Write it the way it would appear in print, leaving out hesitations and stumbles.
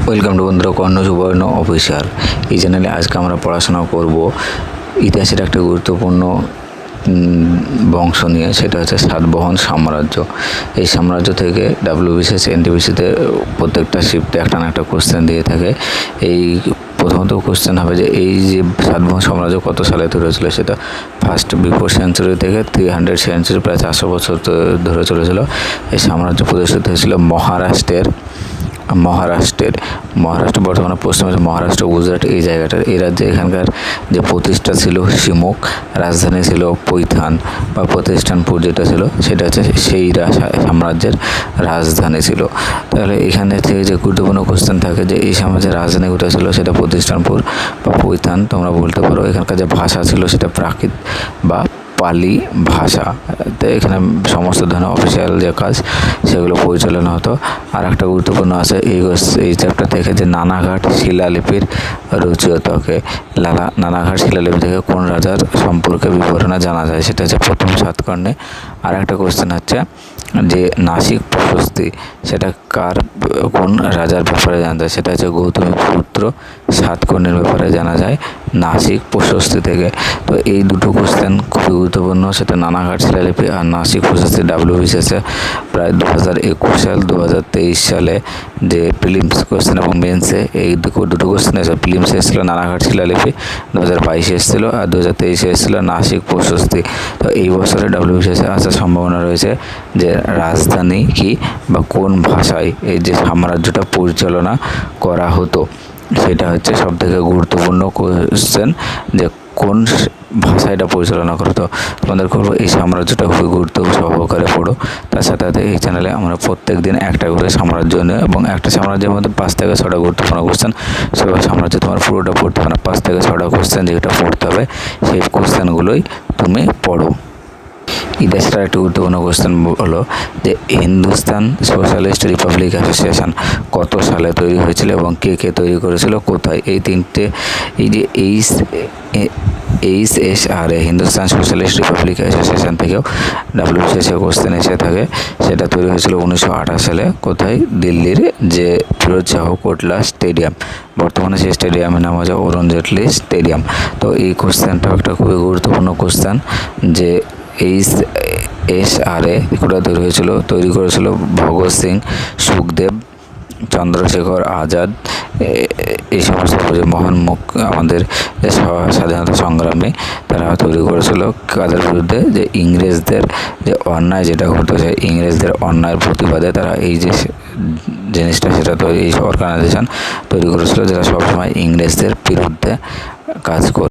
Welcome to বন্ধুরা কর্ণ সুবর্ণ official. এই চ্যানেলে আজকে আমরা পড়াশোনা করব ইতিহাসের একটা গুরুত্বপূর্ণ বংশ নিয়ে, সেটা হচ্ছে সাতবাহন সাম্রাজ্য। এই সাম্রাজ্য থেকে ডাব্লিউবিসিএস এনটিপিসিতে প্রত্যেকটা শিফটে একটা না একটা কোশ্চেন দিয়ে থাকে। এই প্রথমত কোশ্চেন হবে যে এই যে সাতবাহন সাম্রাজ্য কত সালে তৈরি হয়েছিল, সেটা ফার্স্ট বিফোর সেঞ্চুরি থেকে 300 সেঞ্চুরি, প্রায় 400 বছর ধরে চলেছিল। এই সাম্রাজ্য প্রতিষ্ঠিত হয়েছিল মহারাষ্ট্র বর্তমানে পশ্চিমে মহারাষ্ট্র, গুজরাট এই জায়গাটার। এই রাজ্যে এখানকার যে প্রতিষ্ঠা ছিল শিমুক, রাজধানী ছিল পৈথান বা প্রতিষ্ঠানপুর, যেটা ছিল সেটা হচ্ছে সেই সাম্রাজ্যের রাজধানী ছিল। তাহলে এখানে থেকে যে গুরুত্বপূর্ণ কোশ্চেন থাকে যে এই সাম্রাজ্যের রাজধানী কোথায় ছিল, সেটা প্রতিষ্ঠানপুর বা পৈথান তোমরা বলতে পারো। এখানকার যে ভাষা ছিল সেটা প্রাকৃত বা পালি ভাষা। তো এখানে সমস্ত ধরনের অফিসিয়াল যে কাজ সেগুলো পরিচালনা হতো। আর একটা গুরুত্বপূর্ণ আছে এই চ্যাপ্টার থেকে যে নানাঘাট শিলালিপির রচয়িতাকে, নানাঘাট শিলালিপি থেকে কোন রাজার সম্পর্কে বিবরণে জানা যায়, সেটা হচ্ছে প্রথম সাতকর্ণী। আর একটা কোশ্চেন হচ্ছে যে নাসিক প্রশস্তি, সেটা কোন রাজার ব্যাপারে জানা যায়, সেটা হচ্ছে গৌতমী পুত্র সাতকর্ণীর ব্যাপারে জানা যায় নাসিক প্রশস্তি থেকে। তো এই দুটো কোশ্চেন খুবই গুরুত্বপূর্ণ, সেটা নানাঘাট শিলালিপি আর নাসিক প্রশস্তি। ডাব্লিউবিসিএসে প্রায় 2021 সাল 2023 সালে যে প্রিলিমস কোশ্চেন এবং মেন্সে এই দুটো কোশ্চেন এসেছিল। প্রিলিমসে এসেছিল নানাঘাট শিলালিপি, 2022 এসেছিল, আর 2023 এসেছিল নাসিক প্রশস্তি। তো এই বছরে ডাব্লিউবিসিএসে আসার সম্ভাবনা রয়েছে যে রাজধানী কি বা কোন ভাষায় এই যে সাম্রাজ্যটা পরিচালনা করা হতো, সেটা হচ্ছে সবথেকে গুরুত্বপূর্ণ কোশ্চেন, যে কোন ভাষা এটা পরিচালনা করতো। তোমাদের করবো এই সাম্রাজ্যটা খুবই গুরুত্ব সহকারে পড়ো। তার সাথে সাথে এই চ্যানেলে আমরা প্রত্যেক দিন একটা করে সাম্রাজ্য নিয়ে এবং একটা সাম্রাজ্যের মধ্যে 5 থেকে 6টা গুরুত্বপূর্ণ কোশ্চেন, সেভাবে সাম্রাজ্য তোমার পুরোটা পড়তে হবে না, 5 থেকে 6টা কোশ্চেন যেটা পড়তে হবে সেই কোশ্চেনগুলোই তুমি পড়ো। ইতিহাসের একটা গুরুত্বপূর্ণ কোশ্চেন হলো যে হিন্দুস্তান সোশ্যালিস্ট রিপাবলিক অ্যাসোসিয়েশন কত সালে তৈরি হয়েছিল এবং কে কে তৈরি করেছিল, কোথায়। এই তিনটে, এই যে HSRA Hindustan socialist Republic association থেকেও ডাব্লিউবিসিএস কোশ্চেন এসে থাকে। সেটা তৈরি হয়েছিল 1928 সালে। কোথায়? দিল্লির যে ফিরোজ শাহ কোটলা স্টেডিয়াম, বর্তমানে সেই স্টেডিয়ামের নাম হচ্ছে অরুণ জেটলি স্টেডিয়াম। তো এই কোশ্চেনটাও একটা খুবই গুরুত্বপূর্ণ কোশ্চেন যে HSRA কোটা তৈরি করেছিল ভগৎ সিং, সুখদেব, চন্দ্রশেখর আজাদ, এই সমস্ত মহান আমাদের যে স্বাধীনতা সংগ্রামী, তারা তৈরি করেছিল কাদের বিরুদ্ধে, যে ইংরেজদের যে অন্যায় যেটা ঘটেছে, ইংরেজদের অন্যায়ের প্রতিবাদে তারা এই যে জিনিসটা সেটা তৈরি, এই অর্গানাইজেশন তৈরি করেছিল, যারা সবসময় ইংরেজদের বিরুদ্ধে কাজ করে।